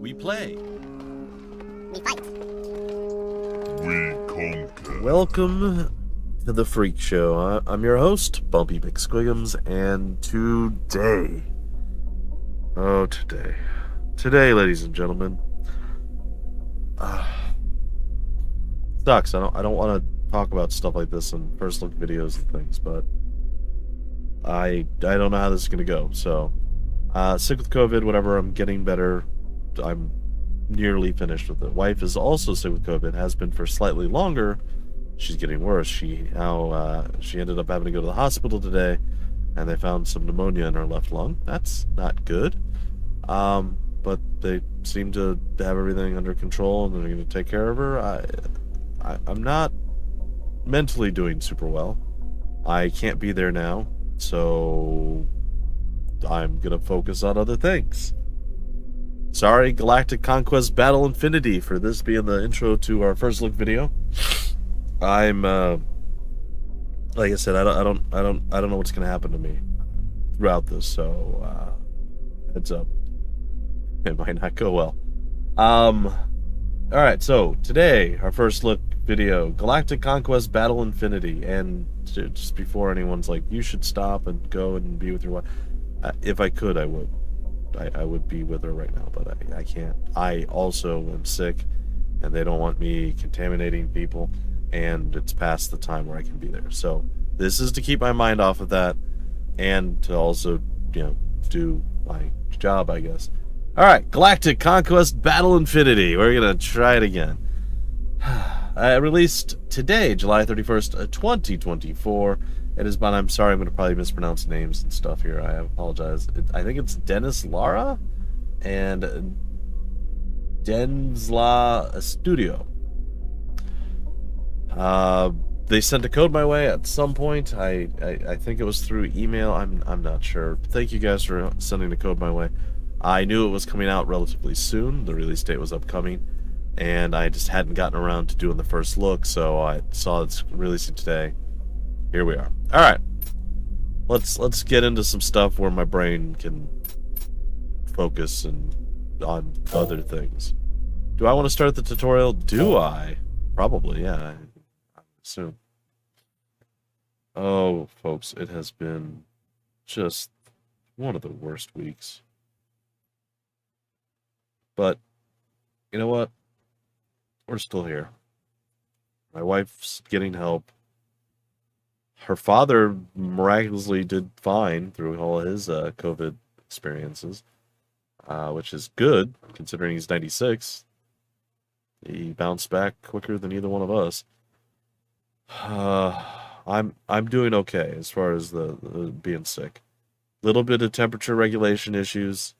We play. We fight. We conquer. Welcome to the Freak Show. I'm your host, Bumpy McSquigums, and today, ladies and gentlemen, sucks. I don't want to talk about stuff like this in first look videos and things, but I don't know how this is gonna go. So, sick with COVID, whatever. I'm getting better. I'm nearly finished with it. Wife is also sick with COVID, has been for slightly longer. She's getting worse. She ended up having to go to the hospital today, and they found some pneumonia in her left lung. That's not good. But they seem to have everything under control, and they're going to take care of her. I'm not mentally doing super well. I can't be there now, so I'm going to focus on other things. Sorry, Galactic Conquest Battle Infinity, for this being the intro to our first look video. I'm like I said, I don't know what's gonna happen to me throughout this, so heads up, it might not go well. All right, so today our first look video, Galactic Conquest Battle Infinity, and just before anyone's like, you should stop and go and be with your wife, if I could, I would. I would be with her right now, but I can't. I also am sick, and they don't want me contaminating people, and it's past the time where I can be there. So this is to keep my mind off of that, and to also, do my job, I guess. All right, Galactic Conquest Battle Infinity. We're gonna try it again. Released today, July 31st, 2024. It is, but I'm sorry, I'm going to probably mispronounce names and stuff here. I apologize. I think it's Denvzla and Denvzla Estudio. They sent a code my way at some point. I think it was through email. I'm not sure. Thank you guys for sending the code my way. I knew it was coming out relatively soon. The release date was upcoming, and I just hadn't gotten around to doing the first look, so I saw it's releasing today. Here we are. All right, let's get into some stuff where my brain can focus on other things. Do I want to start the tutorial? Do I? Probably, yeah. I assume. Oh, folks, it has been just one of the worst weeks. But you know what? We're still here. My wife's getting help. Her father miraculously did fine through all his COVID experiences, which is good considering he's 96. He bounced back quicker than either one of us. I'm doing okay as far as the being sick. Little bit of temperature regulation issues.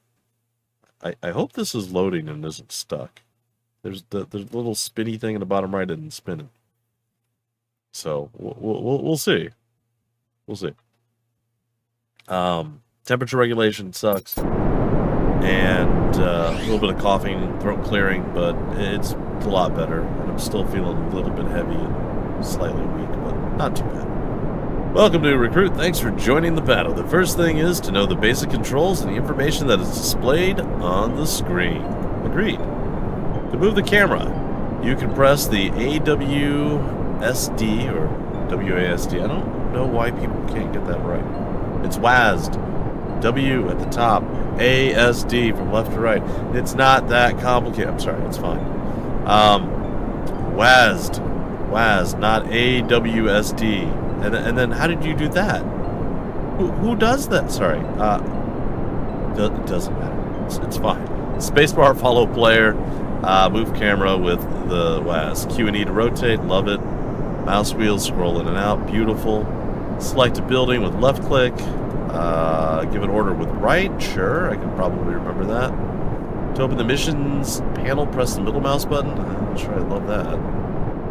I hope this is loading and isn't stuck. There's the little spinny thing in the bottom right isn't spinning. So we'll see. We'll see. Temperature regulation sucks, and a little bit of coughing, throat clearing, but it's a lot better. And I'm still feeling a little bit heavy and slightly weak, but not too bad. Welcome to Recruit. Thanks for joining the battle. The first thing is to know the basic controls and the information that is displayed on the screen. Agreed. To move the camera, you can press the AWSD or WASD. I don't know why people can't get that right. It's WASD. W at the top. ASD from left to right. It's not that complicated. I'm sorry, it's fine. WASD. WASD, not AWSD. And then how did you do that? Who does that? Sorry. It doesn't matter. It's fine. Spacebar, follow player. Move camera with the WASD. Q and E to rotate, love it. Mouse wheel, scroll in and out, beautiful. Select a building with left click. Give an order with right, sure, I can probably remember that. To open the missions panel, press the middle mouse button. I'm sure I love that.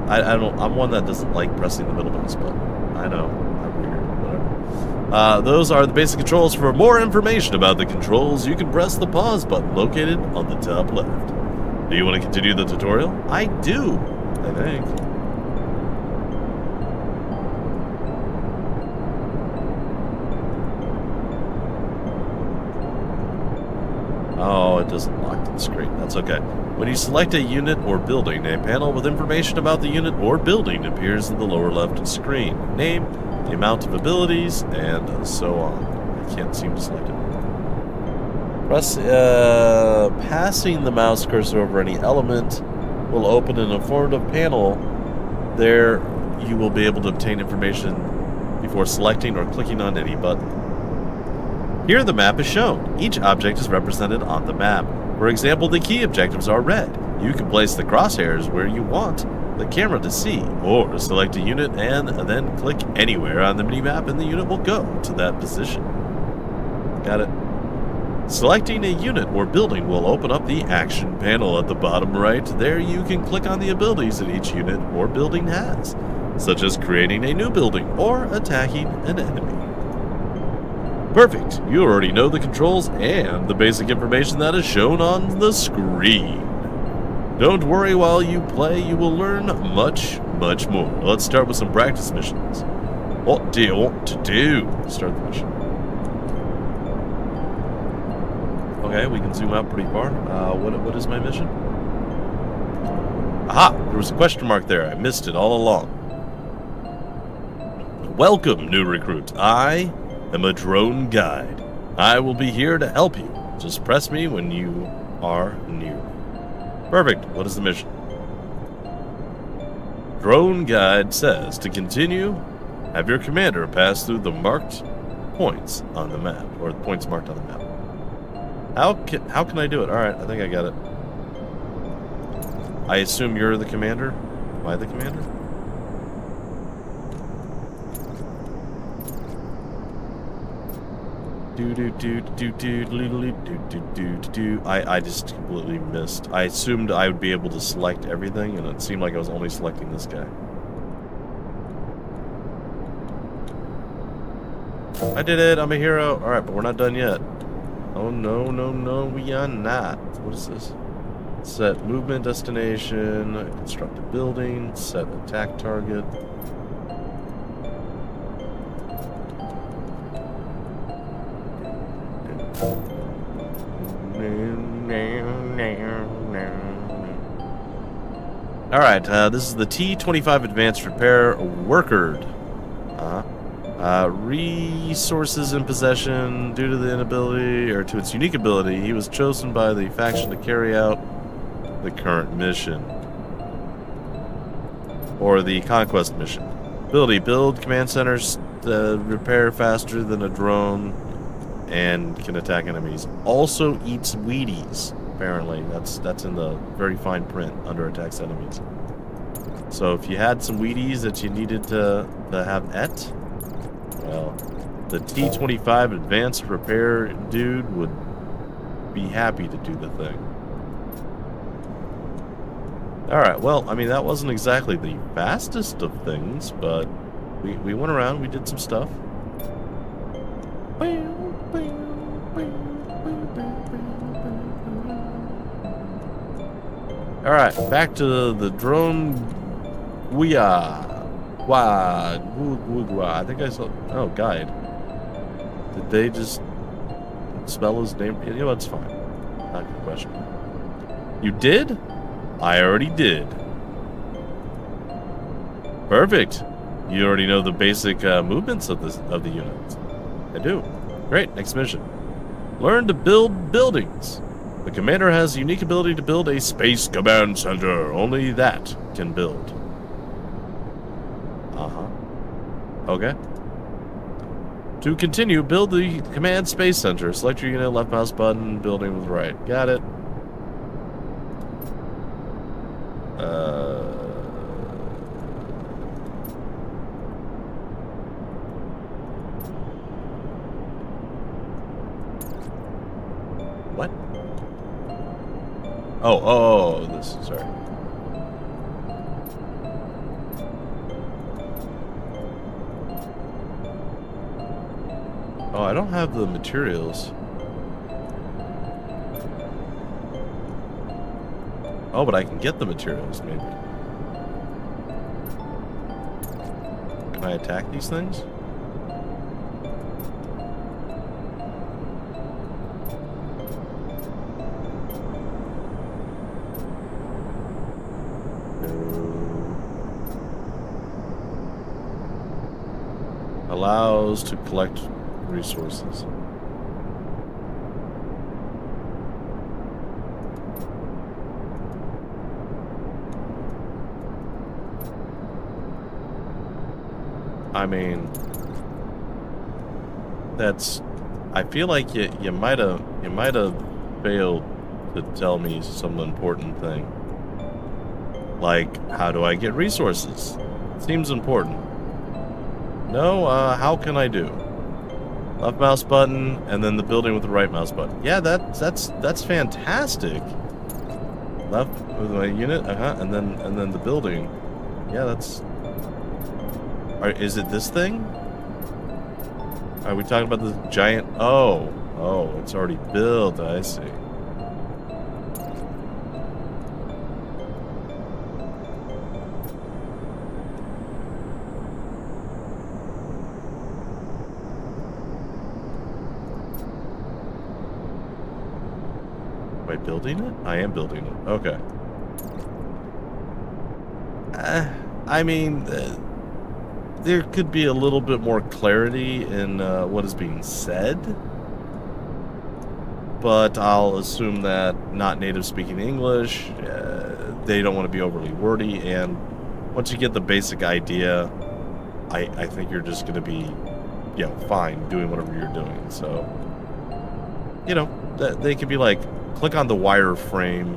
I'm one that doesn't like pressing the middle mouse button. I know, I'm weird, whatever. Those are the basic controls. For more information about the controls, you can press the pause button located on the top left. Do you want to continue the tutorial? I do, I think. Oh, doesn't lock the screen. That's okay. When you select a unit or building, a panel with information about the unit or building appears in the lower left screen. Name, the amount of abilities, and so on. I can't seem to select it. Passing the mouse cursor over any element will open an informative panel. There you will be able to obtain information before selecting or clicking on any button. Here the map is shown. Each object is represented on the map. For example, the key objectives are red. You can place the crosshairs where you want the camera to see, or select a unit and then click anywhere on the minimap and the unit will go to that position. Got it. Selecting a unit or building will open up the action panel at the bottom right. There you can click on the abilities that each unit or building has, such as creating a new building or attacking an enemy. Perfect. You already know the controls and the basic information that is shown on the screen. Don't worry, while you play, you will learn much, much more. Let's start with some practice missions. What do you want to do? Start the mission. Okay, we can zoom out pretty far. What is my mission? Aha! There was a question mark there. I missed it all along. Welcome, new recruit. I am a drone guide. I will be here to help you. Just press me when you are near. Perfect. What is the mission? Drone guide says to continue, have your commander pass through the marked points on the map, or the points marked on the map. How can I do it? Alright, I think I got it. I assume you're the commander? Am I the commander? I just completely missed. I assumed I would be able to select everything, and it seemed like I was only selecting this guy. I did it! I'm a hero! Alright, but we're not done yet. Oh no, no, no, we are not. What is this? Set movement destination, construct a building, set attack target. Alright, this is the T-25 Advanced Repair Worker. Resources in possession. Due to the inability, or to its unique ability, he was chosen by the faction to carry out the current mission. Or the Conquest mission. Ability, build command centers, repair faster than a drone, and can attack enemies. Also eats Wheaties, apparently. That's in the very fine print, under attacks enemies. So if you had some Wheaties that you needed to have well, the T-25 Advanced Repair dude would be happy to do the thing. Alright, well, I mean, that wasn't exactly the fastest of things, but we went around, we did some stuff. Alright, back to the drone. I think I saw. Oh, guide. Did they just spell his name? You know, it's fine. Not a good question. You did? I already did. Perfect. You already know the basic movements of the units. I do. Great. Next mission. Learn to build buildings. The commander has the unique ability to build a space command center. Only that can build. Okay. To continue, build the command space center. Select your unit, left mouse button, building with right. Got it. What? Oh, this, sorry. Oh, I don't have the materials. Oh, but I can get the materials, maybe. Can I attack these things? Allows to collect resources. I mean, that's. I feel like you might have failed to tell me some important thing. Like, how do I get resources? Seems important. No, how can I do? Left mouse button, and then the building with the right mouse button. Yeah, that's fantastic. Left with my unit, and then the building. Yeah, that's. Is it this thing? Are we talking about the giant? Oh, it's already built. I see. Am I building it? I am building it. Okay. I mean, there could be a little bit more clarity in what is being said, but I'll assume that not native speaking English, they don't want to be overly wordy, and once you get the basic idea, I think you're just going to be, you know, fine doing whatever you're doing. So, you know, they could be like, click on the wireframe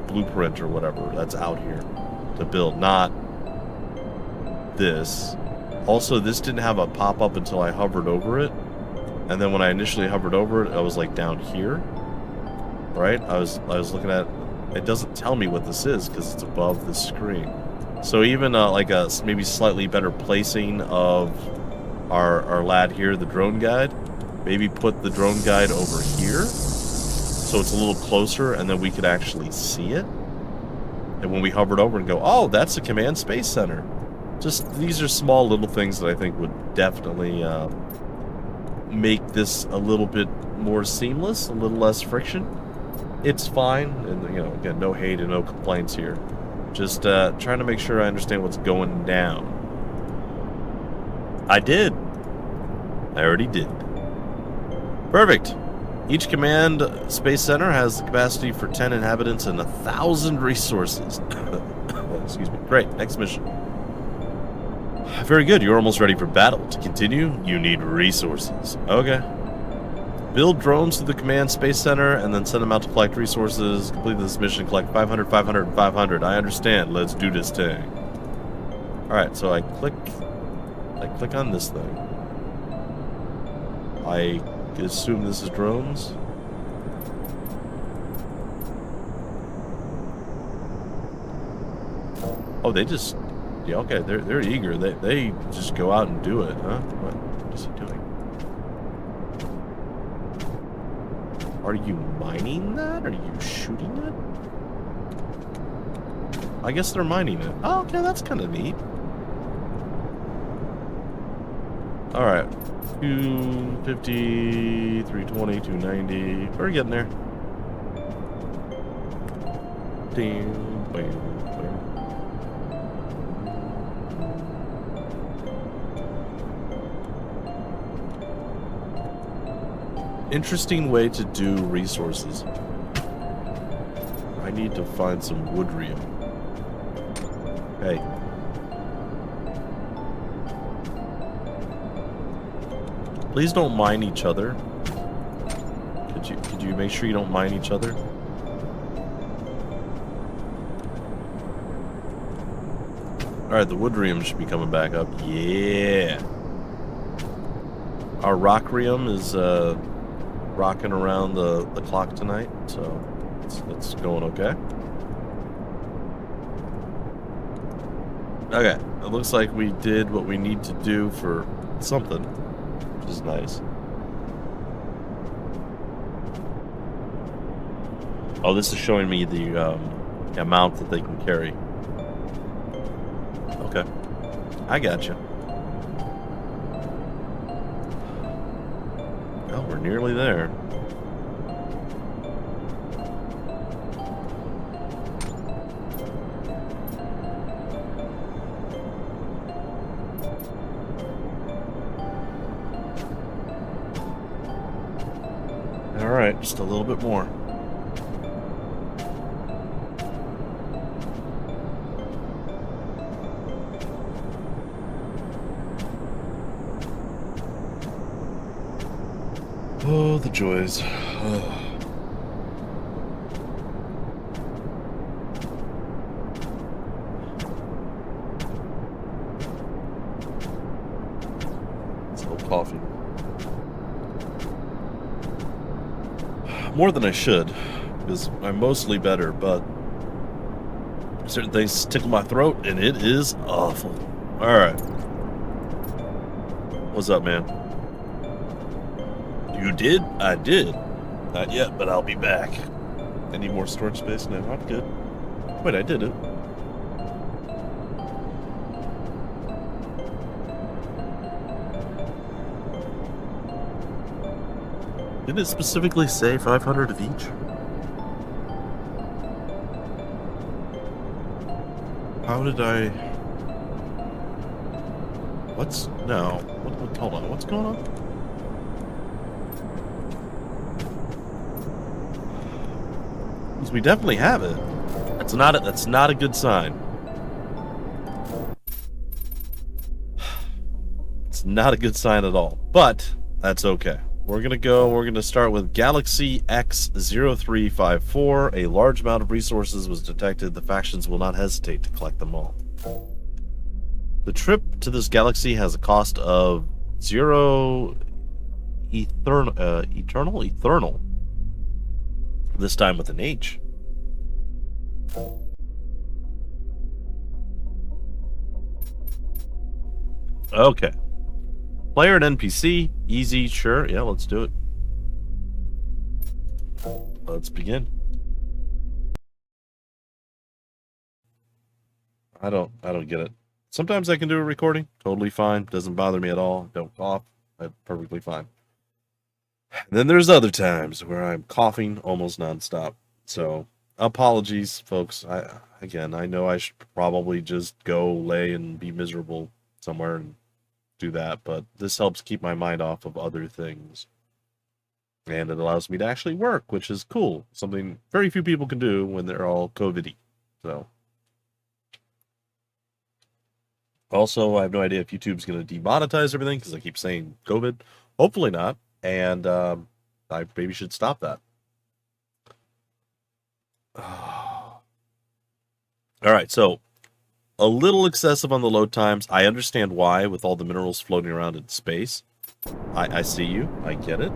blueprint or whatever that's out here to build, not this. Also, this didn't have a pop-up until I hovered over it. And then when I initially hovered over it, I was like down here. Right? I was looking at it. Doesn't tell me what this is because it's above the screen. So even like a maybe slightly better placing of our lad here, the drone guide. Maybe put the drone guide over here so it's a little closer and then we could actually see it. And when we hovered over and go, oh, that's the Command Space Center. Just, these are small little things that I think would definitely make this a little bit more seamless, a little less friction. It's fine, and, you know, again, no hate and no complaints here. Just trying to make sure I understand what's going down. I did. I already did. Perfect. Each command space center has the capacity for 10 inhabitants and 1,000 resources. Excuse me. Great. Next mission. Very good. You're almost ready for battle. To continue, you need resources. Okay. Build drones to the command space center and then send them out to collect resources. Complete this mission. Collect 500, 500, and 500. I understand. Let's do this thing. Alright, so I click on this thing. I assume this is drones. Oh, they just... Yeah, okay, they're eager. They just go out and do it, huh? What is he doing? Are you mining that? Are you shooting it? I guess they're mining it. Oh, okay, that's kind of neat. Alright. 250, 320, 290. We're getting there. Damn, bam, bam. Interesting way to do resources. I need to find some woodrium. Hey. Please don't mine each other. Could you make sure you don't mine each other? Alright, the woodrium should be coming back up. Yeah. Our rockrium is rocking around the clock tonight, so it's going okay. Okay, it looks like we did what we need to do for something, which is nice. Oh, this is showing me the amount that they can carry. Okay, I gotcha. Well, we're nearly there. Alright, just a little bit more. Oh, the joys. Oh. Still coughing. More than I should, because I'm mostly better, but certain things tickle my throat, and it is awful. Alright. What's up, man? You did? I did. Not yet, but I'll be back. I need more storage space now. I'm good. Wait, I did it. Didn't it specifically say 500 of each? How did I... What's... No. Hold on. What's going on? Because we definitely have it. That's not a good sign. It's not a good sign at all. But that's okay. We're gonna start with Galaxy X0354. A large amount of resources was detected. The factions will not hesitate to collect them all. The trip to this galaxy has a cost of 0 eternal. This time with an H. Okay. Player and NPC, easy, sure. Yeah, let's do it. Let's begin. I don't get it. Sometimes I can do a recording, totally fine, doesn't bother me at all. Don't cough, I'm perfectly fine. And then there's other times where I'm coughing almost nonstop. So, apologies, folks. I know I should probably just go lay and be miserable somewhere and do that, but this helps keep my mind off of other things. And it allows me to actually work, which is cool. Something very few people can do when they're all COVID-y. So. Also, I have no idea if YouTube's going to demonetize everything, because I keep saying COVID. Hopefully not. And I maybe should stop that. Alright, so a little excessive on the load times. I understand why, with all the minerals floating around in space. I see you. I get it.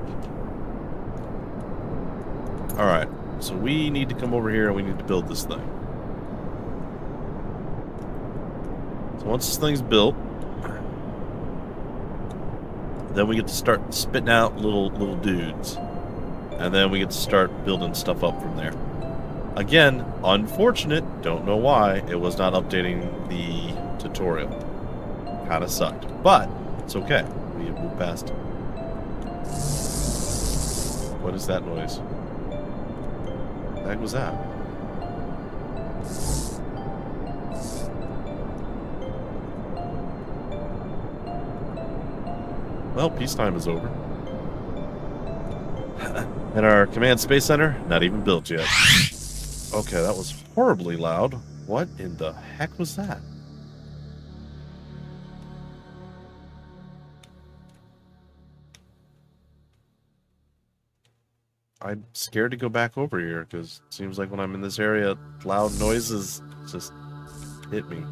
Alright, so we need to come over here and we need to build this thing. So once this thing's built, then we get to start spitting out little dudes. And then we get to start building stuff up from there. Again, unfortunate, don't know why, it was not updating the tutorial. Kinda sucked. But, it's okay. We have moved past it. What is that noise? What the heck was that? Well, peacetime is over. And our command space center, not even built yet. Okay, that was horribly loud. What in the heck was that? I'm scared to go back over here, because it seems like when I'm in this area, loud noises just hit me.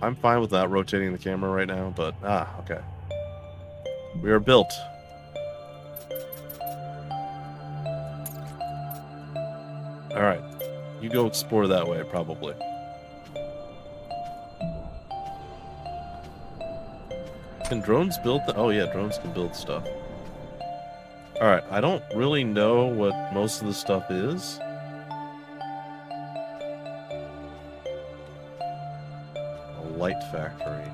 I'm fine with not rotating the camera right now, but okay. We are built. Alright. You go explore that way, probably. Can drones build oh yeah, drones can build stuff. Alright, I don't really know what most of the stuff is. A light factory.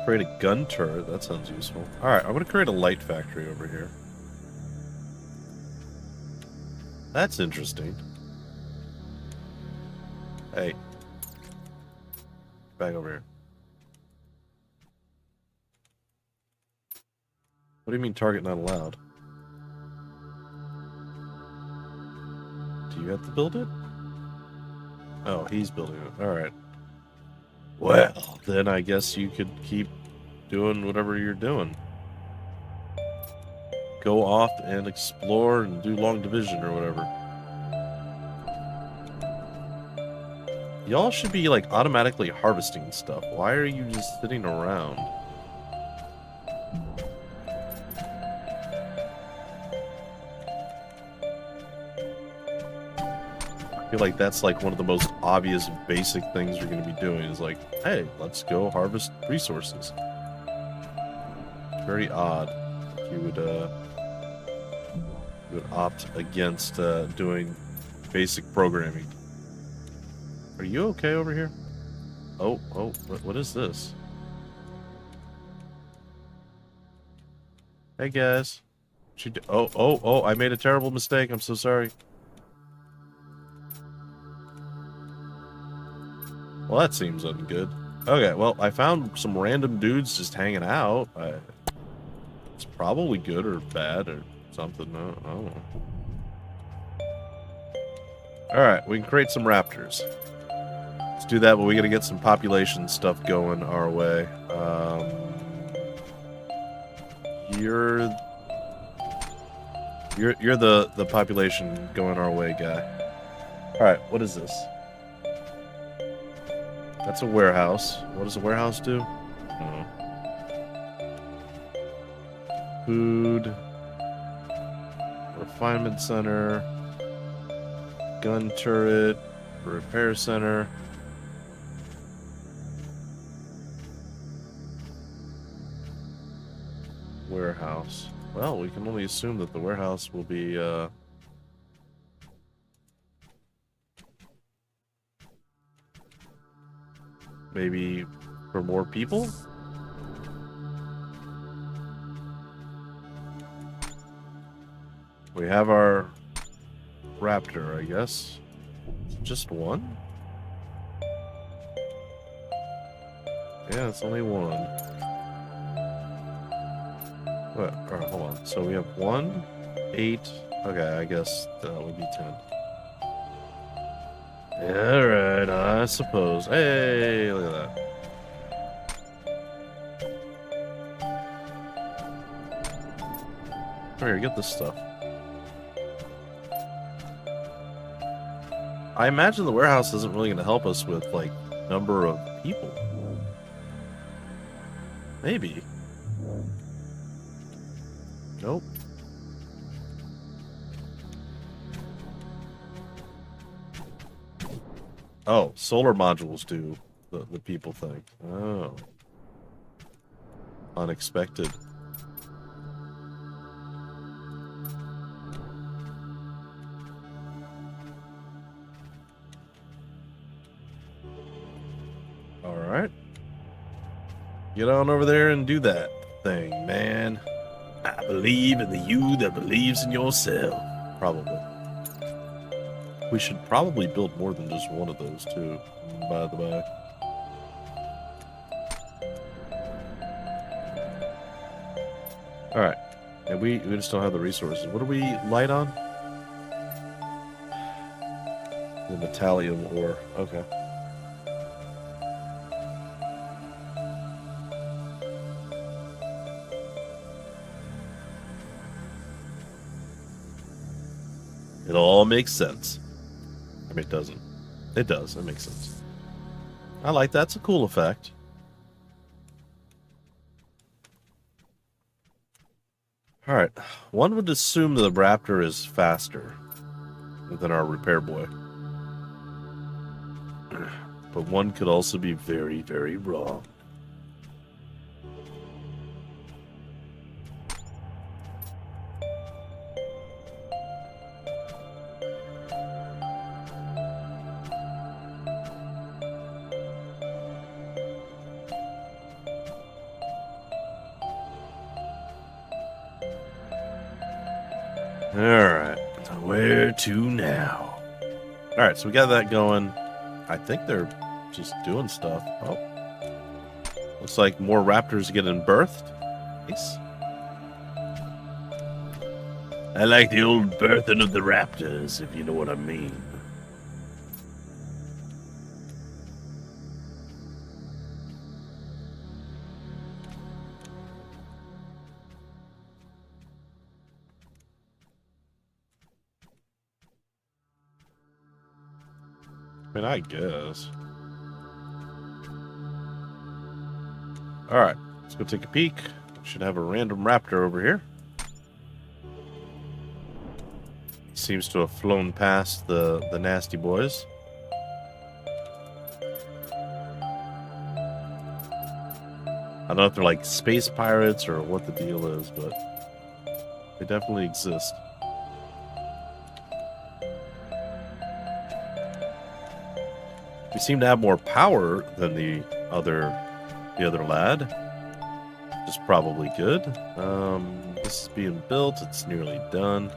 Create a gun turret, that sounds useful. Alright, I'm gonna create a light factory over here. That's interesting. Hey. back over here. What do you mean target not allowed? Do you have to build it? Oh, he's building it. Alright. Well, then I guess you could keep doing whatever you're doing. Go off and explore and do long division or whatever. Y'all should be, like, automatically harvesting stuff. Why are you just sitting around? I feel like that's, like, one of the most obvious, basic things you're going to be doing is, like, hey, let's go harvest resources. Very odd that you would opt against doing basic programming. Are you okay over here? Oh, what is this? Hey guys. Oh, I made a terrible mistake. I'm so sorry. Well, that seems ungood. Okay, well, I found some random dudes just hanging out. It's probably good or bad or something. I don't know. Alright, we can create some raptors. Let's do that, but we gotta get some population stuff going our way. You're the population going our way guy. Alright, what is this? That's a warehouse. What does a warehouse do? I don't know. Food. Refinement center. Gun turret. Repair center. Warehouse. Well, we can only assume that the warehouse will be, maybe for more people? We have our raptor, I guess. Just one? Yeah, it's only one. What? Alright, hold on. So we have 1, 8. Okay, I guess that would be 10. Alright, I suppose. Hey, look at that. Come here, get this stuff. I imagine the warehouse isn't really going to help us with, like, number of people. Maybe. Nope. Oh, solar modules do the people thing. Oh. Unexpected. Alright. Get on over there and do that thing, man. I believe in the you that believes in yourself. Probably. We should probably build more than just one of those, too, by the way. Alright. And we just don't have the resources. What do we light on? The metallium ore. Okay. It all makes sense. I mean, it doesn't. It does. It makes sense. I like that. It's a cool effect. Alright. One would assume the raptor is faster than our repair boy. But one could also be very, very wrong. Alright, where to now? Alright, so we got that going. I think they're just doing stuff. Oh. Looks like more raptors getting birthed. Nice. I like the old birthing of the raptors, if you know what I mean. I mean, I guess. Alright, let's go take a peek. Should have a random raptor over here. Seems to have flown past the nasty boys. I don't know if they're like space pirates or what the deal is, but they definitely exist. We seem to have more power than the other lad, which is probably good. This is being built. It's nearly done.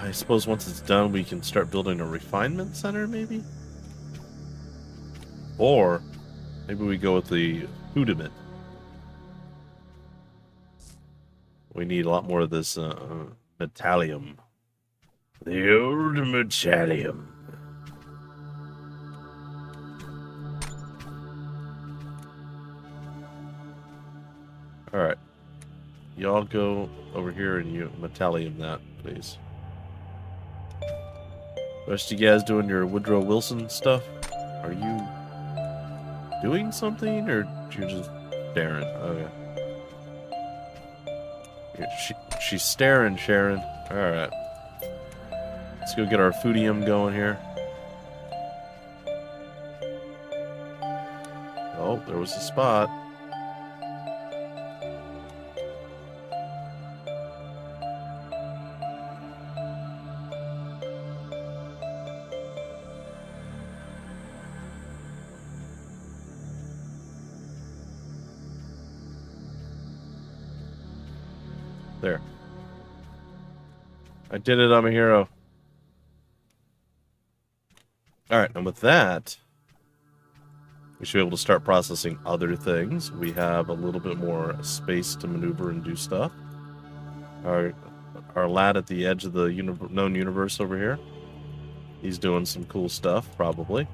I suppose once it's done, we can start building a refinement center, maybe? Or maybe we go with the Udimit. We need a lot more of this metallium. The old metallium. Alright. Y'all go over here and you metallium that, please. Rest of you guys doing your Woodrow Wilson stuff? Are you doing something, or you're just staring? Okay. She's staring, Sharon. Alright. Let's go get our foodium going here. Oh, there was a spot. There. I did it, I'm a hero. Alright, and with that, we should be able to start processing other things. We have a little bit more space to maneuver and do stuff. Our lad at the edge of the known universe over here, he's doing some cool stuff, probably.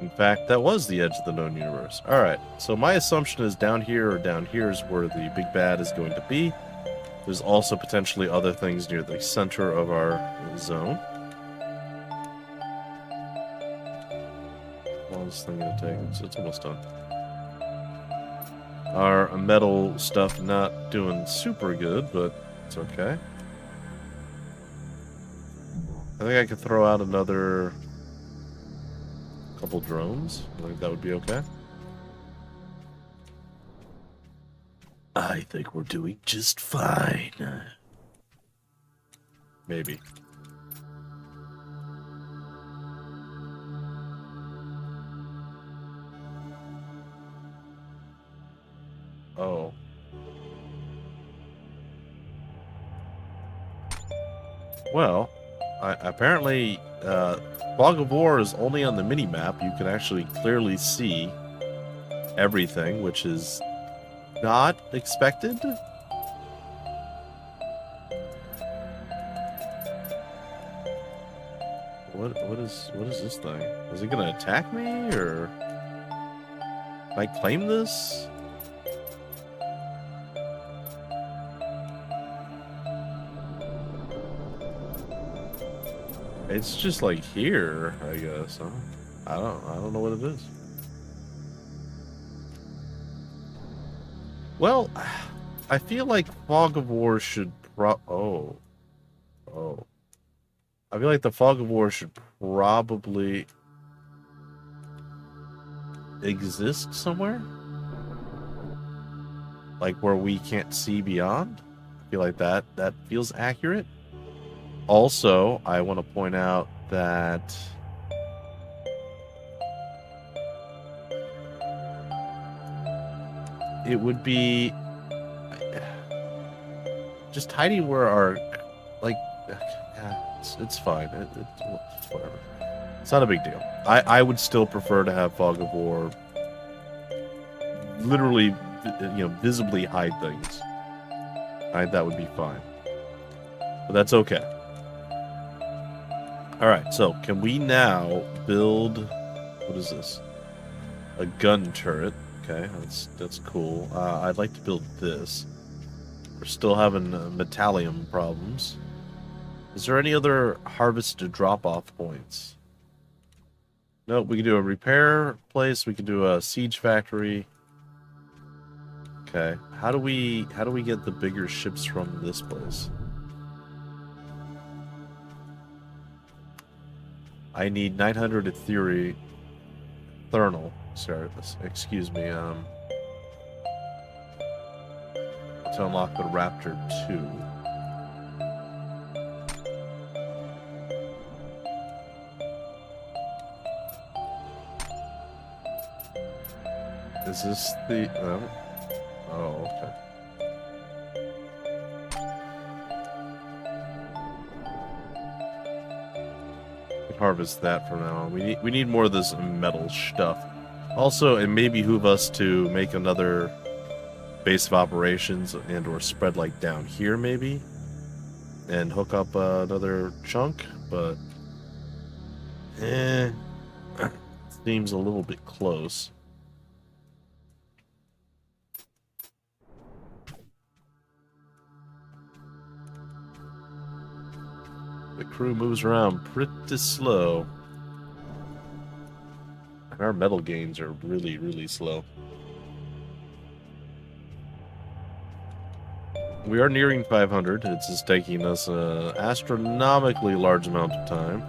In fact, that was the edge of the known universe. Alright, so my assumption is down here or down here is where the big bad is going to be. There's also potentially other things near the center of our zone. How long is this thing going to take? It's almost done. Our metal stuff not doing super good, but it's okay. I think I could throw out another couple drones. I think that would be okay. I think we're doing just fine. Maybe. Oh. Well, apparently, Fog of War is only on the mini-map. You can actually clearly see everything, which is not expected. What is this thing? Is it gonna attack me, or can I claim this? It's just like here, I guess. Huh? I don't know what it is. Well, I feel like Fog of War should oh. I feel like the Fog of War should probably exist somewhere. Like where we can't see beyond. I feel like that feels accurate. Also, I want to point out that it would be just hiding where our, like, yeah, it's fine. It's whatever. It's not a big deal. I would still prefer to have Fog of War literally, visibly hide things. That would be fine. But that's okay. Alright, so can we now build... What is this? A gun turret. Okay, that's cool. I'd like to build this. We're still having metallium problems. Is there any other harvest to drop-off points? Nope, we can do a repair place. We can do a siege factory. Okay, how do we get the bigger ships from this place? I need 900 thermal. Sorry, excuse me. To unlock the Raptor 2. Is this the... Oh, okay. Harvest that from now on. We need more of this metal stuff. Also, it may behoove us to make another base of operations and or spread like down here maybe and hook up another chunk, but seems a little bit close. The crew moves around pretty slow. And our metal gains are really, really slow. We are nearing 500. It's just taking us an astronomically large amount of time.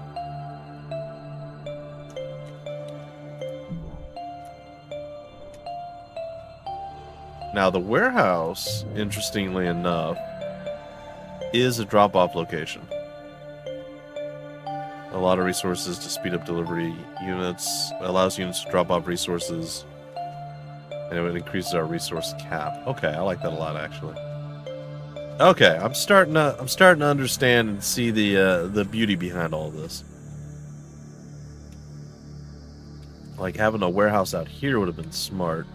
Now, the warehouse, interestingly enough, is a drop-off location. A lot of resources to speed up delivery units, allows units to drop off resources, and it increases our resource cap. Okay, I like that a lot, actually. Okay, I'm starting to understand and see the beauty behind all this. Like having a warehouse out here would have been smart.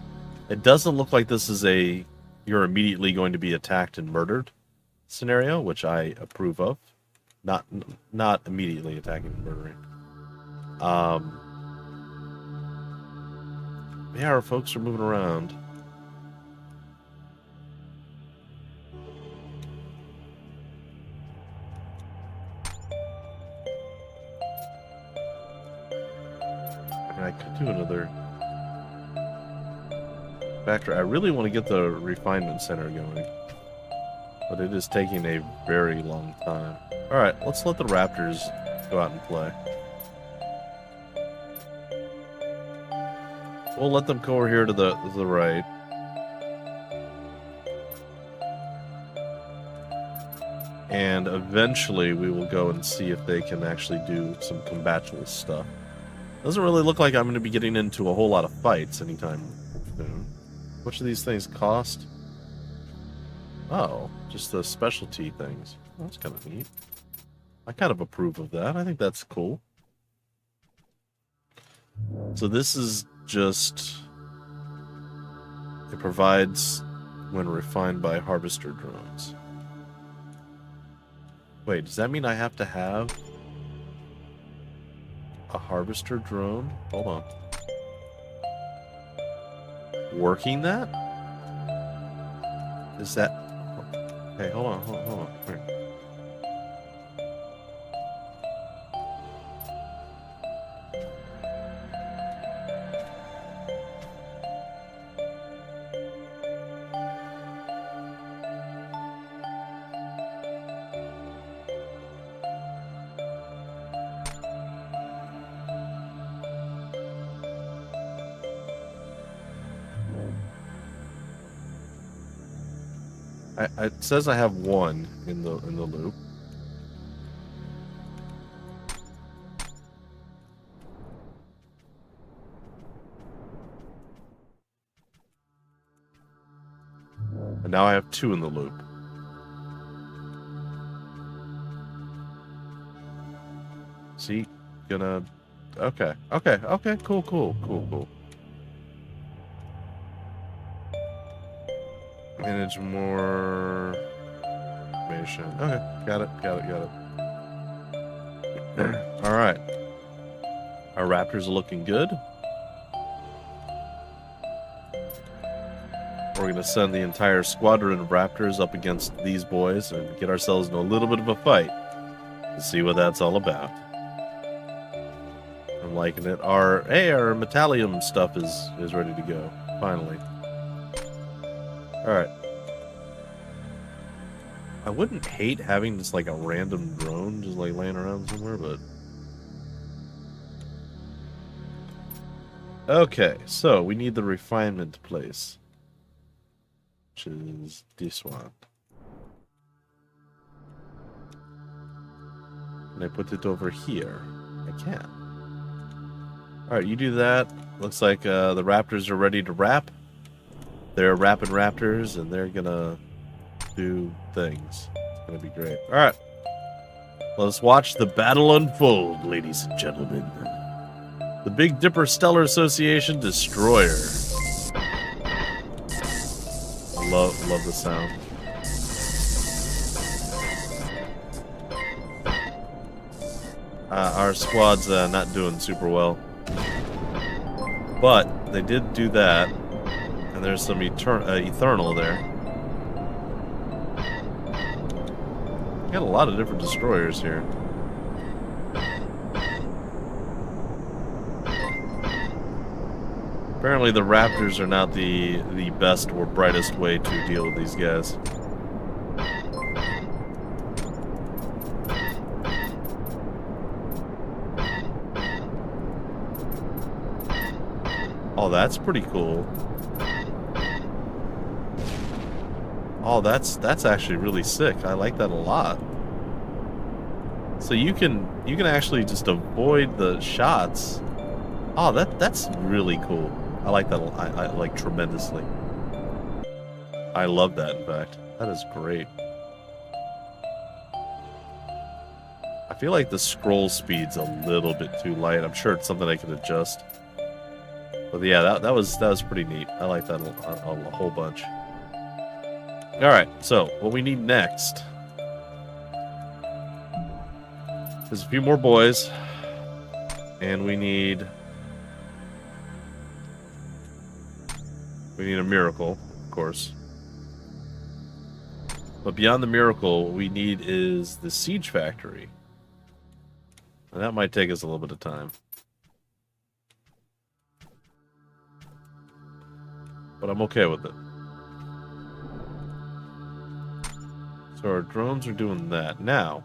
It doesn't look like this is a you're immediately going to be attacked and murdered scenario, which I approve of. Not immediately attacking and murdering. Yeah, our folks are moving around. And I could do another factory. I really want to get the refinement center going, but it is taking a very long time. Alright, let's let the Raptors go out and play. We'll let them go over here to the right. And eventually we will go and see if they can actually do some combatual stuff. Doesn't really look like I'm going to be getting into a whole lot of fights anytime soon. What do these things cost? Oh, just the specialty things. Well, that's kind of neat. I kind of approve of that. I think that's cool. So this is just... It provides when refined by harvester drones. Wait, does that mean I have to have a harvester drone? Hold on. Working that? Is that... Hey, hold on. Here. It says I have one in the loop. And now I have 2 in the loop. See? Gonna... Okay. Cool. Manage more... information. Okay, got it. Alright. Our raptors are looking good. We're gonna send the entire squadron of raptors up against these boys and get ourselves in a little bit of a fight to see what that's all about. I'm liking it. Our metallium stuff is ready to go. Finally. Alright. I wouldn't hate having just like a random drone just like laying around somewhere, but... Okay, so we need the refinement place. Which is this one. Can I put it over here? I can. Alright, you do that. Looks like the raptors are ready to rap. They're rapping raptors, and they're gonna do things. It's gonna be great. Alright. Let's watch the battle unfold, ladies and gentlemen. The Big Dipper Stellar Association Destroyer. Love the sound. Our squad's not doing super well. But they did do that. And there's some Eternal there. Got a lot of different destroyers here. Apparently the raptors are not the best or brightest way to deal with these guys. Oh, that's pretty cool. Oh, that's actually really sick. I like that a lot. So you can actually just avoid the shots. Oh, that's really cool. I like that. I like tremendously. I love that. In fact, that is great. I feel like the scroll speed's a little bit too light. I'm sure it's something I can adjust. But yeah, that was pretty neat. I like that a whole bunch. All right, so what we need next is a few more boys, and we need a miracle, of course. But beyond the miracle, what we need is the siege factory. And that might take us a little bit of time. But I'm okay with it. So our drones are doing that. Now,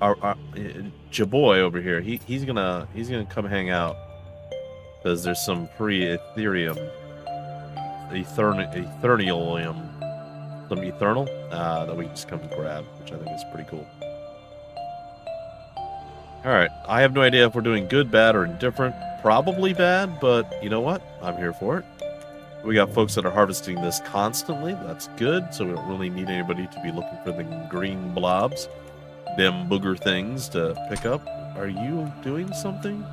our Jaboy over here, he's gonna come hang out. Because there's some free Ethereum, some Eternal, that we can just come and grab, which I think is pretty cool. Alright, I have no idea if we're doing good, bad, or indifferent. Probably bad, but you know what? I'm here for it. We got folks that are harvesting this constantly. That's good, so we don't really need anybody to be looking for the green blobs. Them booger things to pick up. Are you doing something?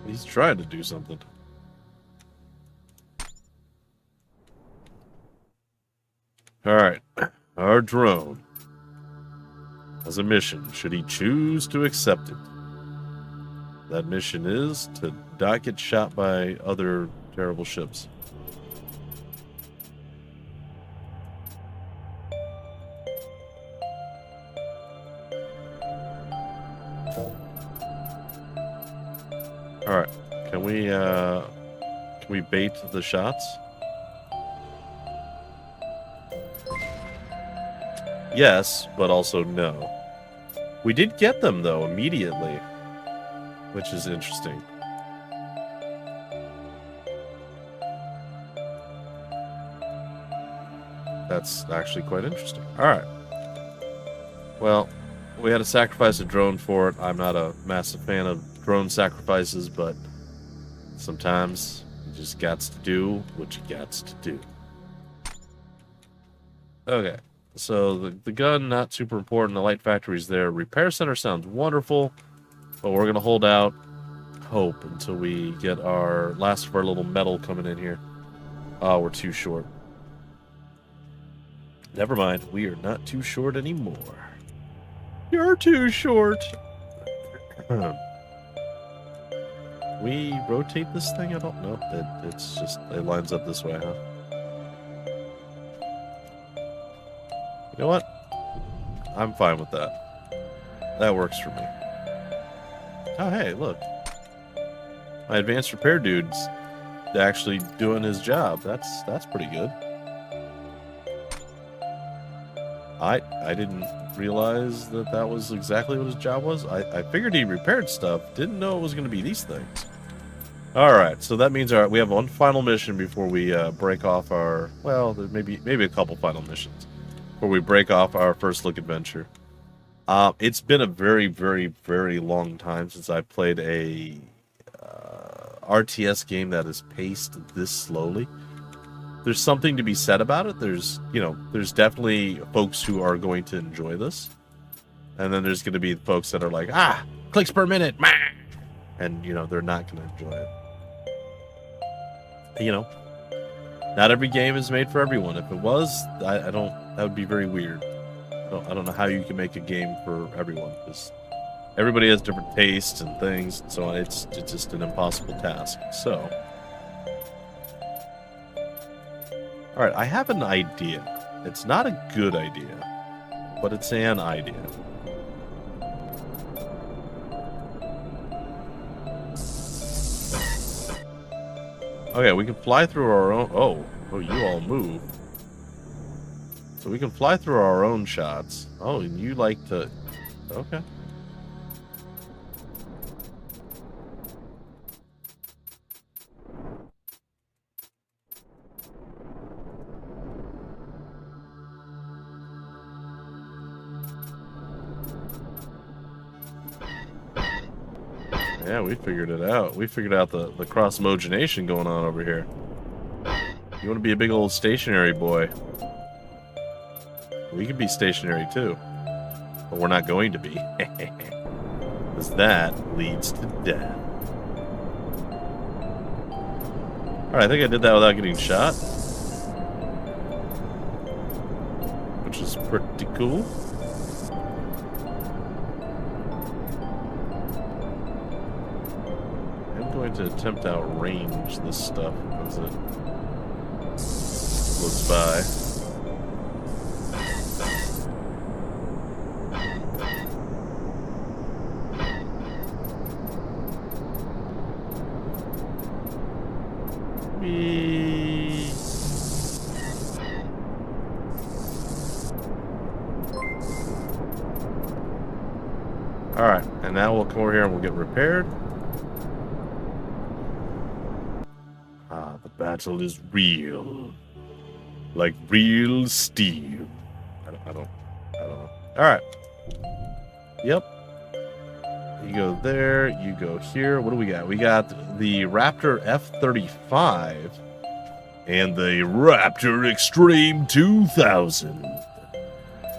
He's trying to do something. Alright. Our drone has a mission, should he choose to accept it. That mission is to not get shot by other terrible ships. Alright, can we bait the shots? Yes, but also no. We did get them, though, immediately, which is interesting. That's actually quite interesting. Alright. Well, we had to sacrifice a drone for it. I'm not a massive fan of drone sacrifices, but sometimes you just gots to do what you gots to do. Okay. So the gun, not super important. The light factory's there. Repair center sounds wonderful, but we're going to hold out hope until we get our last of our little metal coming in here. Oh, we're too short. Never mind. We are not too short anymore. You're too short. We rotate this thing? I don't know. It's just, it lines up this way, huh? You know what? I'm fine with that. That works for me. Oh, hey, look. My advanced repair dude's actually doing his job. That's pretty good. I didn't realize that was exactly what his job was. I figured he repaired stuff. Didn't know it was going to be these things. Alright, so that means we have one final mission before we break off our... Well, maybe a couple final missions before we break off our first look adventure. It's been a very, very, very long time since I played a RTS game that is paced this slowly. There's something to be said about it. There's definitely folks who are going to enjoy this. And then there's going to be folks that are like, clicks per minute, meh! And, they're not going to enjoy it. Not every game is made for everyone. If it was, that would be very weird. I don't know how you can make a game for everyone, because everybody has different tastes and things, and so on. It's just an impossible task. So, all right, I have an idea. It's not a good idea, but it's an idea. Okay, we can fly through our own... Oh, you all move. So we can fly through our own shots. Oh, and you like to... Okay. Yeah, we figured it out. We figured out the cross-mogination going on over here. You want to be a big old stationary boy. We can be stationary too. But we're not going to be. Because that leads to death. Alright, I think I did that without getting shot. Which is pretty cool. To attempt to outrange this stuff as it floats by. Whee! Alright, and now we'll come over here and we'll get repaired. Battle is real, like real steel. I don't know. All right. Yep. You go there. You go here. What do we got? We got the Raptor F-35 and the Raptor Extreme 2000.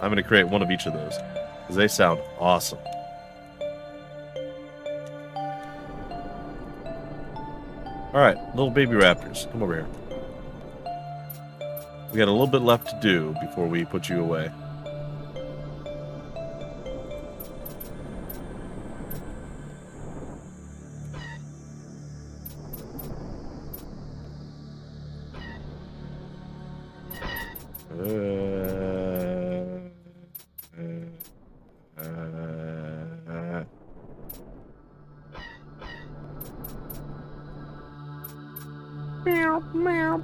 I'm going to create one of each of those because they sound awesome. Alright, little baby raptors, come over here. We got a little bit left to do before we put you away. Meow, meow.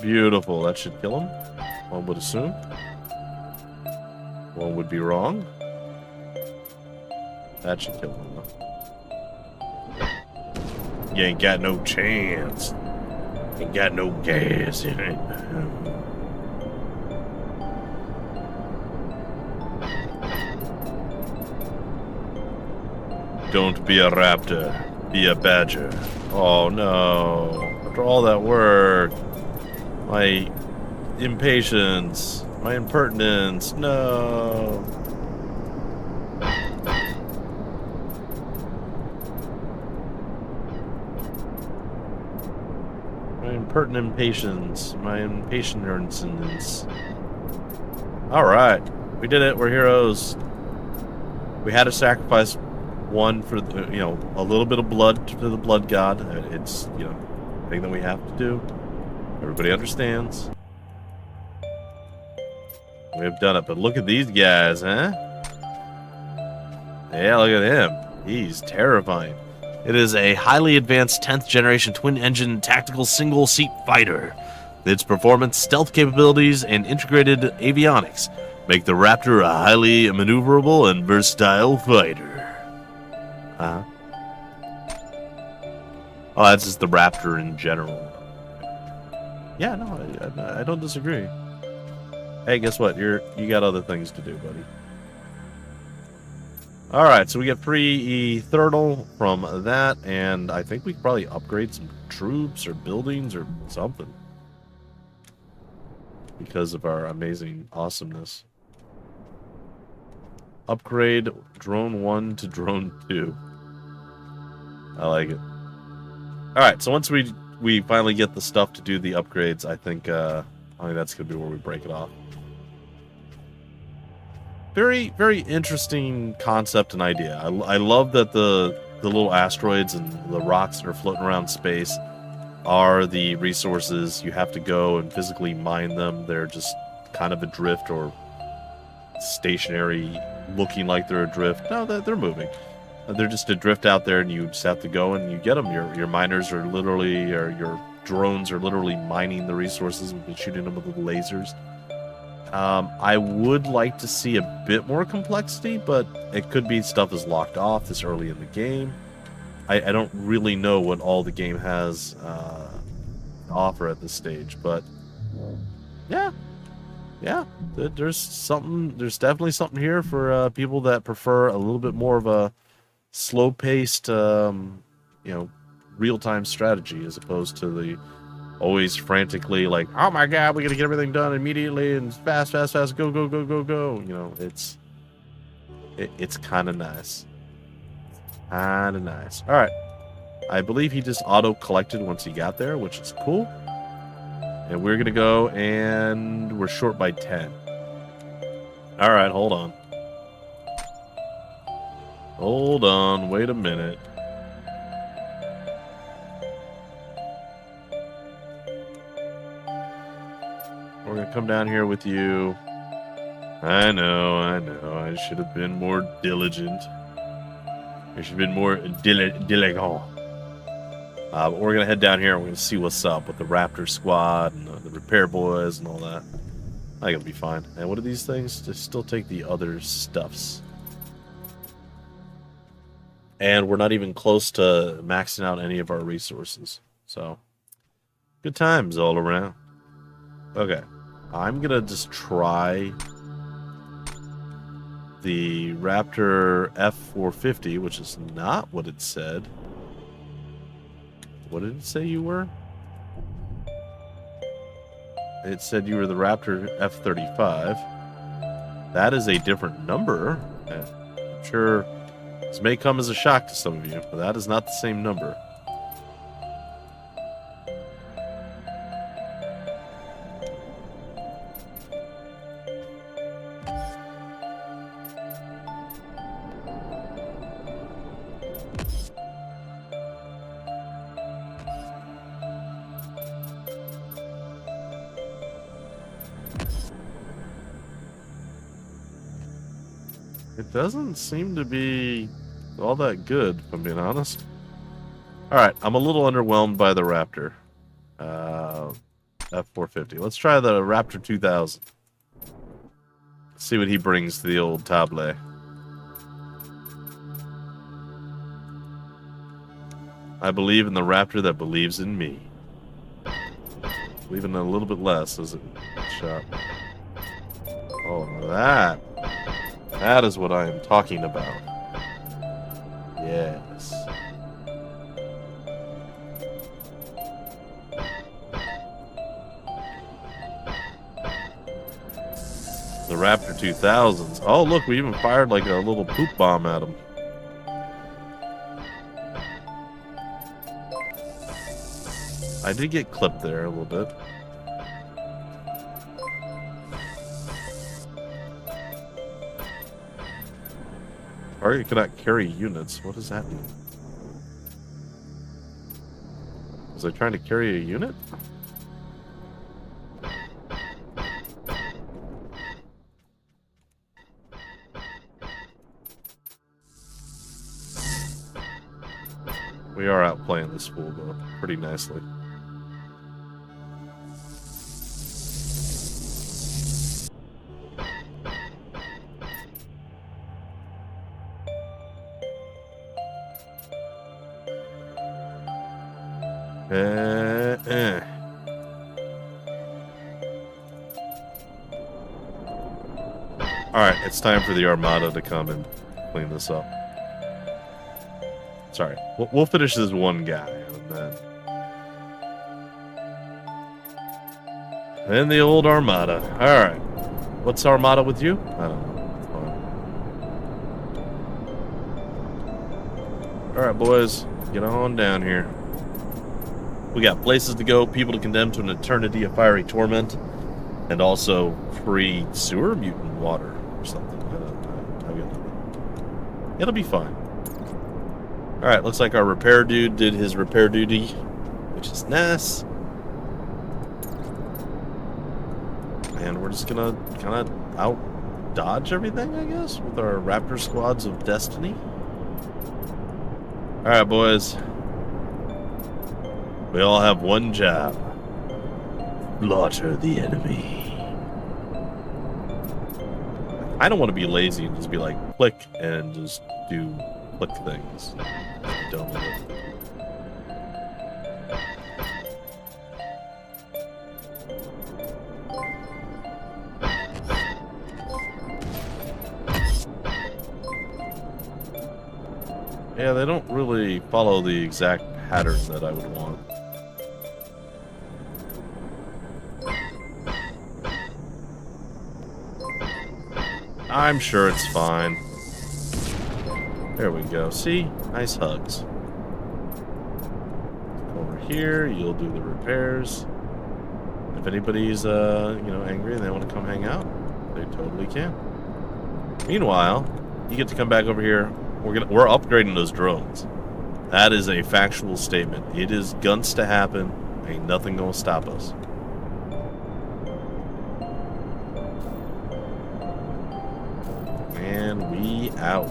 Beautiful. That should kill him, one would assume. One would be wrong. That should kill him, though. You ain't got no chance. Ain't got no gas in it. Don't be a raptor. Be a badger. Oh no. After all that work. My impatience. My impertinence. No. My impertinent impatience. My impatience. Alright. We did it. We're heroes. We had to sacrifice one for the, you know, a little bit of blood to the blood god. It's, you know, a thing that we have to do. Everybody understands. We've done it, but look at these guys, huh? Yeah, look at him. He's terrifying. It is a highly advanced 10th generation twin-engine tactical single-seat fighter. Its performance, stealth capabilities, and integrated avionics make the Raptor a highly maneuverable and versatile fighter. Oh, that's just the Raptor in general. Yeah, no, I don't disagree. Hey, guess what? You got other things to do, buddy. All right, so we get free Thurtle from that, and I think we could probably upgrade some troops or buildings or something because of our amazing awesomeness. Upgrade drone 1 to drone 2. I like it. Alright, so once we finally get the stuff to do the upgrades, I think that's going to be where we break it off. Very, very interesting concept and idea. I love that the little asteroids and the rocks that are floating around space are the resources. You have to go and physically mine them. They're just kind of adrift or stationary, looking like they're adrift. No, they're moving. They're just adrift out there, and you just have to go and you get them. Your miners are literally, or your drones are literally mining the resources and shooting them with the lasers. I would like to see a bit more complexity, but it could be stuff is locked off this early in the game. I don't really know what all the game has to offer at this stage, but yeah, there's definitely something here for people that prefer a little bit more of a slow-paced, real-time strategy as opposed to the always frantically like, oh my god, we gotta get everything done immediately and fast, go, go. You know, it's kind of nice. Kind of nice. All right. I believe he just auto-collected once he got there, which is cool. And we're going to go, and we're short by 10. All right, hold on. Hold on. Wait a minute. We're going to come down here with you. I know. I should have been more diligent. I should have been more diligent. But we're going to head down here and we're going to see what's up with the Raptor squad and the repair boys and all that. I think it'll be fine. And what are these things? They still take the other stuffs. And we're not even close to maxing out any of our resources. So, good times all around. Okay. I'm going to just try the Raptor F450, which is not what it said. What did it say you were? It said you were the Raptor F35. That is a different number. I'm sure this may come as a shock to some of you, but that is not the same number. It doesn't seem to be all that good, if I'm being honest. Alright, I'm a little underwhelmed by the Raptor. F450. Let's try the Raptor 2000. See what he brings to the old table. I believe in the raptor that believes in me. Even a little bit less as it shot. Oh, that is what I am talking about. Yes. The Raptor 2000s. Oh, look, we even fired like a little poop bomb at him. I did get clipped there a little bit. Target cannot carry units. What does that mean? Was I trying to carry a unit? We are outplaying this fool, though, pretty nicely. Alright, it's time for the Armada to come and clean this up. Sorry, we'll finish this one guy, and then the old Armada. Alright, what's Armada with you? I don't know. Alright, boys, get on down here. We got places to go, people to condemn to an eternity of fiery torment, and also free sewer mutant water or something. I got nothing. It'll be fine. Alright, looks like our repair dude did his repair duty, which is nice. And we're just gonna kind of out-dodge everything, I guess, with our Raptor squads of destiny. Alright, boys. We all have one job. Slaughter the enemy. I don't want to be lazy and just be like, click, and just do click things. Don't know. Yeah, they don't really follow the exact pattern that I would want. I'm sure it's fine. There we go. See? Nice hugs. Over here, you'll do the repairs. If anybody's, angry and they want to come hang out, they totally can. Meanwhile, you get to come back over here. We're upgrading those drones. That is a factual statement. It is guns to happen. Ain't nothing gonna stop us. And we out.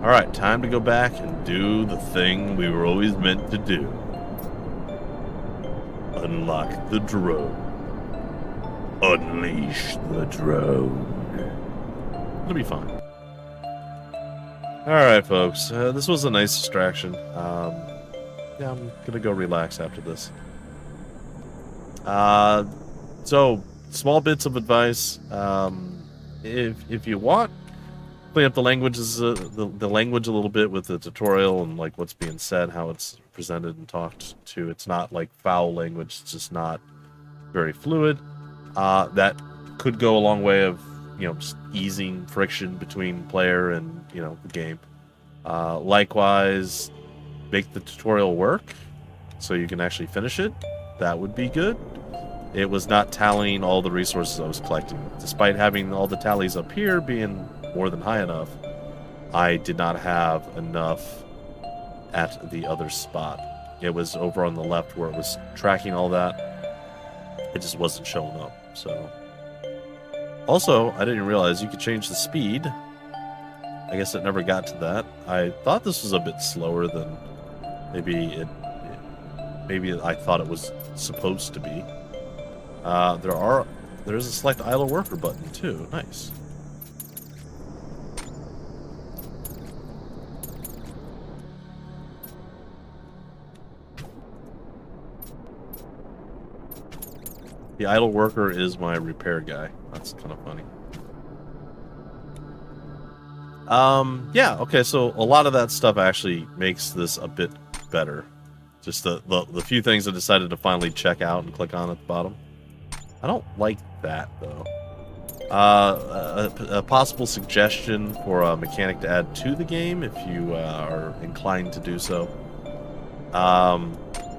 Alright, time to go back and do the thing we were always meant to do. Unlock the drone. Unleash the drone. It'll be fine. Alright, folks. This was a nice distraction. Yeah, I'm gonna go relax after this. So, small bits of advice. If you want, clean up the languages, the language a little bit with the tutorial and like what's being said, how it's presented and talked to. It's not like foul language. It's just not very fluid. That could go a long way of, just easing friction between player and, the game. Likewise, make the tutorial work so you can actually finish it. That would be good. It was not tallying all the resources I was collecting. Despite having all the tallies up here being more than high enough, I did not have enough at the other spot. It was over on the left where it was tracking all that. It just wasn't showing up, so. Also, I didn't realize you could change the speed. I guess it never got to that. I thought this was a bit slower than maybe I thought it was supposed to be. There's a select idle worker button too. Nice. The idle worker is my repair guy. That's kind of funny. Yeah, okay, so a lot of that stuff actually makes this a bit better. Just the few things I decided to finally check out and click on at the bottom. I don't like that, though. A possible suggestion for a mechanic to add to the game, if you are inclined to do so.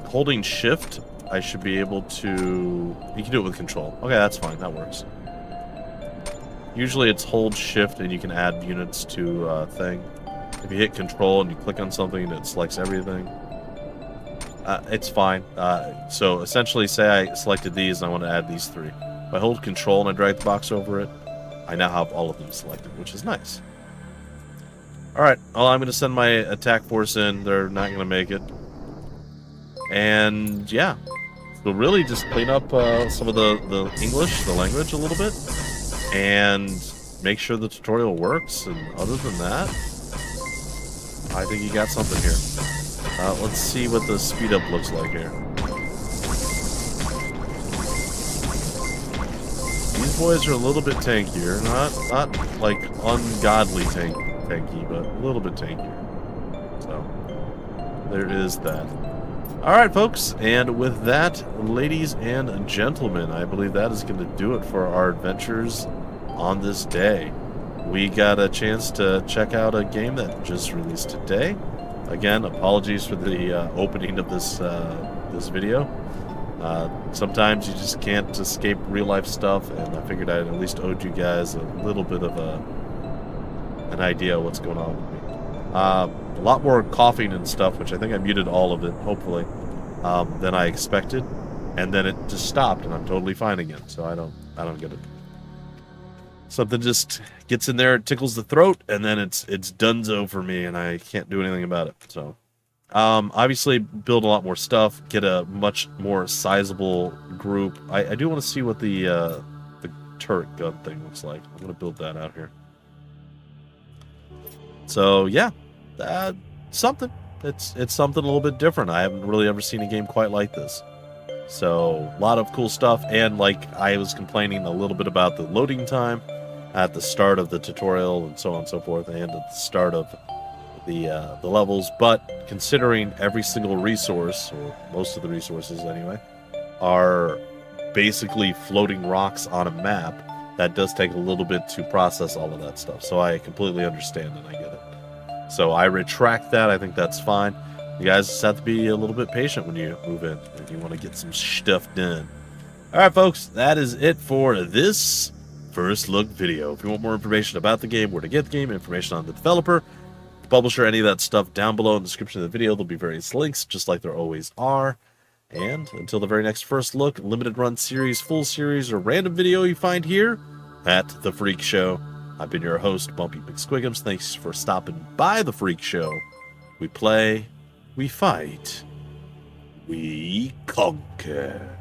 Holding shift, I should be able to... You can do it with control. Okay, that's fine, that works. Usually it's hold shift and you can add units to a thing. If you hit control and you click on something, it selects everything. It's fine. So essentially, say I selected these and I want to add these 3. If I hold control and I drag the box over it, I now have all of them selected, which is nice. Alright, well, I'm going to send my attack force in. They're not going to make it. And, yeah. So really just clean up some of the English, the language a little bit. And make sure the tutorial works. And other than that, I think you got something here. Let's see what the speed up looks like here. These boys are a little bit tankier. Not like ungodly tanky, but a little bit tankier. So, there is that. Alright, folks, and with that, ladies and gentlemen, I believe that is going to do it for our adventures on this day. We got a chance to check out a game that just released today. Again, apologies for the opening of this this video. Sometimes you just can't escape real-life stuff, and I figured I'd at least owed you guys a little bit of an idea of what's going on with me. A lot more coughing and stuff, which I think I muted all of it, hopefully, than I expected, and then it just stopped, and I'm totally fine again. So I don't get it. Something just gets in there, tickles the throat, and then it's donezo for me, and I can't do anything about it. So, obviously, build a lot more stuff, get a much more sizable group. I do want to see what the turret gun thing looks like. I'm going to build that out here. So, yeah, something. It's something a little bit different. I haven't really ever seen a game quite like this. So, a lot of cool stuff, and like I was complaining a little bit about the loading time at the start of the tutorial and so on and so forth, and at the start of the levels, but considering every single resource, or most of the resources anyway, are basically floating rocks on a map, that does take a little bit to process all of that stuff. So I completely understand and I get it. So I retract that. I think that's fine. You guys just have to be a little bit patient when you move in, if you want to get some stuff done. Alright, folks, that is it for this first look video. If you want more information about the game, where to get the game, information on the developer, the publisher, any of that stuff down below in the description of the video. There'll be various links, just like there always are. And until the very next first look, limited run series, full series, or random video you find here at The Freak Show, I've been your host, Bumpy McSquigums. Thanks for stopping by The Freak Show. We play, we fight, we conquer.